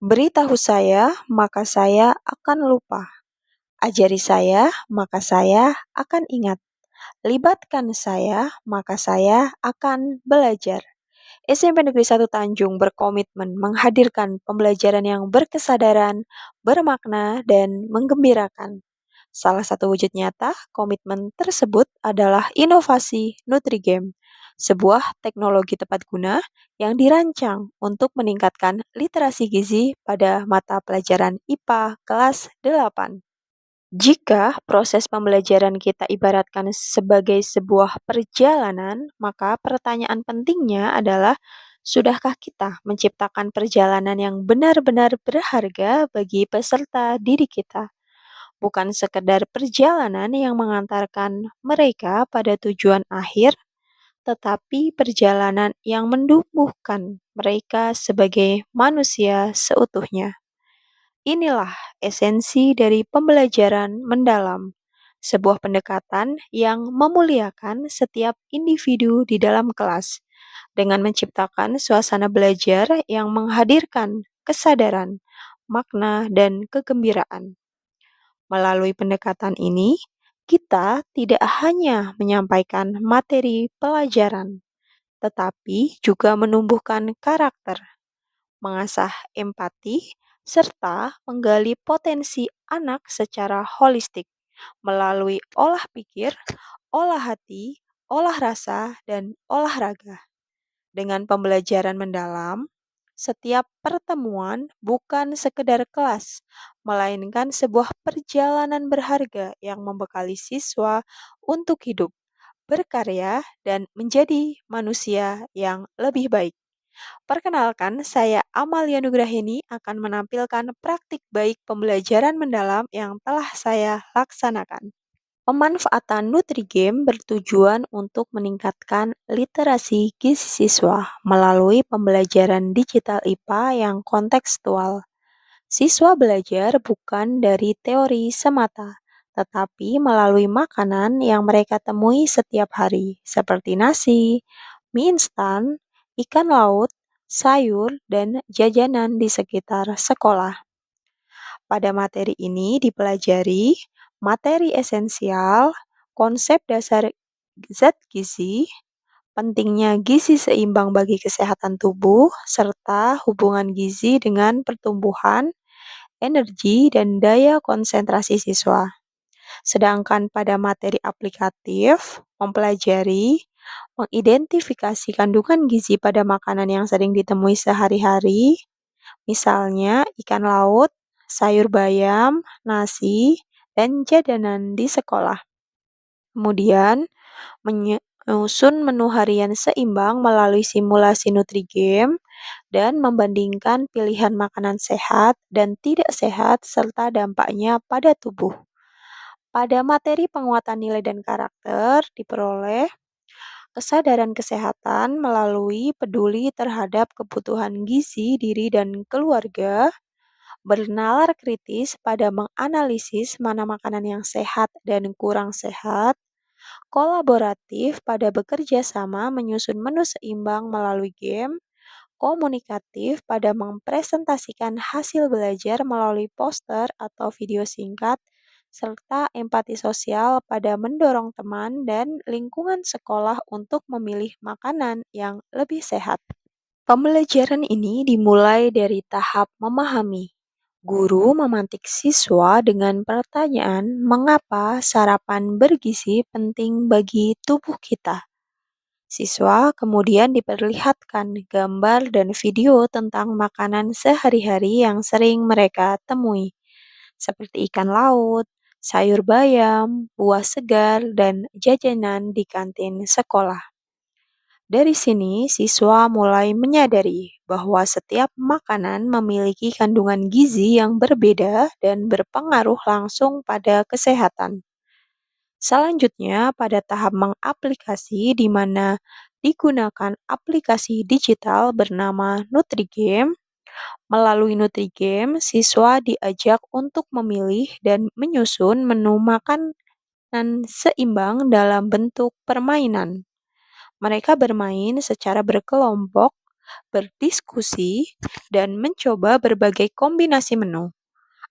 Beritahu saya, maka saya akan lupa. Ajari saya, maka saya akan ingat. Libatkan saya, maka saya akan belajar. SMP Negeri 1 Tanjung berkomitmen menghadirkan pembelajaran yang berkesadaran, bermakna, dan menggembirakan. Salah satu wujud nyata komitmen tersebut adalah inovasi NutriGame, sebuah teknologi tepat guna yang dirancang untuk meningkatkan literasi gizi pada mata pelajaran IPA kelas 8. Jika proses pembelajaran kita ibaratkan sebagai sebuah perjalanan, maka pertanyaan pentingnya adalah, sudahkah kita menciptakan perjalanan yang benar-benar berharga bagi peserta didik kita? Bukan sekedar perjalanan yang mengantarkan mereka pada tujuan akhir, tetapi perjalanan yang menumbuhkan mereka sebagai manusia seutuhnya. Inilah esensi dari pembelajaran mendalam, sebuah pendekatan yang memuliakan setiap individu di dalam kelas dengan menciptakan suasana belajar yang menghadirkan kesadaran, makna, dan kegembiraan. Melalui pendekatan ini, kita tidak hanya menyampaikan materi pelajaran, tetapi juga menumbuhkan karakter, mengasah empati, serta menggali potensi anak secara holistik melalui olah pikir, olah hati, olah rasa, dan olahraga. Dengan pembelajaran mendalam, setiap pertemuan bukan sekedar kelas, melainkan sebuah perjalanan berharga yang membekali siswa untuk hidup, berkarya, dan menjadi manusia yang lebih baik. Perkenalkan, saya Amalia Nugraheni akan menampilkan praktik baik pembelajaran mendalam yang telah saya laksanakan. Pemanfaatan NutriGame bertujuan untuk meningkatkan literasi gizi siswa melalui pembelajaran digital IPA yang kontekstual. Siswa belajar bukan dari teori semata, tetapi melalui makanan yang mereka temui setiap hari, seperti nasi, mie instan, ikan laut, sayur, dan jajanan di sekitar sekolah. Pada materi ini dipelajari materi esensial, konsep dasar zat gizi, pentingnya gizi seimbang bagi kesehatan tubuh, serta hubungan gizi dengan pertumbuhan, energi, dan daya konsentrasi siswa. Sedangkan pada materi aplikatif, mempelajari, mengidentifikasi kandungan gizi pada makanan yang sering ditemui sehari-hari, misalnya ikan laut, sayur bayam, nasi, dan jajanan di sekolah. Kemudian, menyusun menu harian seimbang melalui simulasi NutriGame dan membandingkan pilihan makanan sehat dan tidak sehat serta dampaknya pada tubuh. Pada materi penguatan nilai dan karakter diperoleh kesadaran kesehatan melalui peduli terhadap kebutuhan gizi diri dan keluarga, bernalar kritis pada menganalisis mana makanan yang sehat dan kurang sehat, kolaboratif pada bekerja sama menyusun menu seimbang melalui game, komunikatif pada mempresentasikan hasil belajar melalui poster atau video singkat, serta empati sosial pada mendorong teman dan lingkungan sekolah untuk memilih makanan yang lebih sehat. Pembelajaran ini dimulai dari tahap memahami. Guru memantik siswa dengan pertanyaan mengapa sarapan bergizi penting bagi tubuh kita. Siswa kemudian diperlihatkan gambar dan video tentang makanan sehari-hari yang sering mereka temui, seperti ikan laut, sayur bayam, buah segar, dan jajanan di kantin sekolah. Dari sini, siswa mulai menyadari bahwa setiap makanan memiliki kandungan gizi yang berbeda dan berpengaruh langsung pada kesehatan. Selanjutnya, pada tahap mengaplikasi di mana digunakan aplikasi digital bernama NutriGame. Melalui NutriGame, siswa diajak untuk memilih dan menyusun menu makanan seimbang dalam bentuk permainan. Mereka bermain secara berkelompok berdiskusi, dan mencoba berbagai kombinasi menu.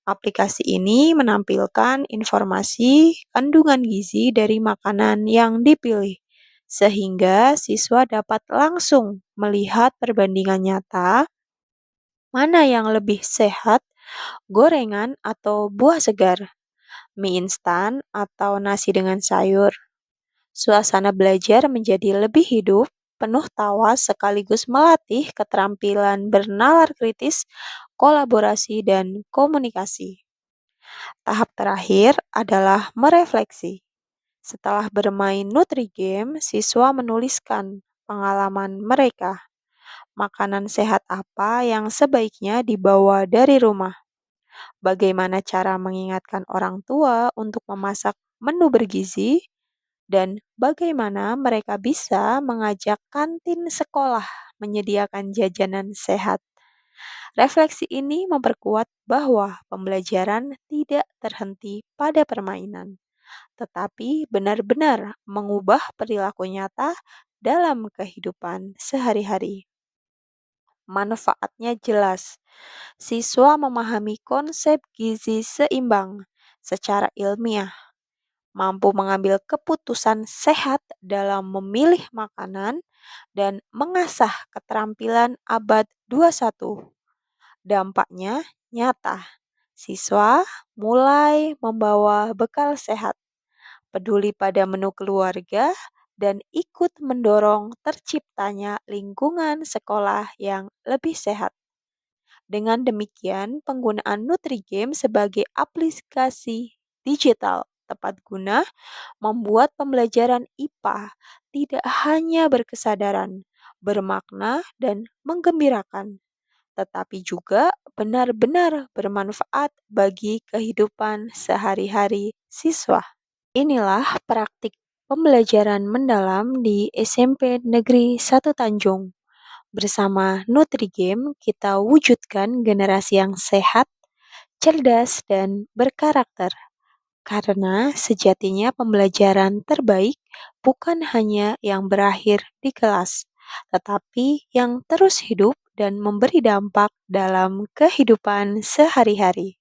Aplikasi ini menampilkan informasi kandungan gizi dari makanan yang dipilih, sehingga siswa dapat langsung melihat perbandingan nyata mana yang lebih sehat, gorengan atau buah segar, mie instan atau nasi dengan sayur. Suasana belajar menjadi lebih hidup, penuh tawa sekaligus melatih keterampilan bernalar kritis, kolaborasi, dan komunikasi. Tahap terakhir adalah merefleksi. Setelah bermain Nutri-Game, siswa menuliskan pengalaman mereka. Makanan sehat apa yang sebaiknya dibawa dari rumah? Bagaimana cara mengingatkan orang tua untuk memasak menu bergizi? Dan bagaimana mereka bisa mengajak kantin sekolah menyediakan jajanan sehat? Refleksi ini memperkuat bahwa pembelajaran tidak terhenti pada permainan, tetapi benar-benar mengubah perilaku nyata dalam kehidupan sehari-hari. Manfaatnya jelas. Siswa memahami konsep gizi seimbang secara ilmiah, mampu mengambil keputusan sehat dalam memilih makanan, dan mengasah keterampilan abad 21. Dampaknya nyata. Siswa mulai membawa bekal sehat, peduli pada menu keluarga, dan ikut mendorong terciptanya lingkungan sekolah yang lebih sehat. Dengan demikian, penggunaan Nutri-Game sebagai aplikasi digital tepat guna membuat pembelajaran IPA tidak hanya berkesadaran, bermakna, dan menggembirakan, tetapi juga benar-benar bermanfaat bagi kehidupan sehari-hari siswa. Inilah praktik pembelajaran mendalam di SMP Negeri 1 Tanjung. Bersama Nutri-Game, kita wujudkan generasi yang sehat, cerdas, dan berkarakter. Karena sejatinya pembelajaran terbaik bukan hanya yang berakhir di kelas, tetapi yang terus hidup dan memberi dampak dalam kehidupan sehari-hari.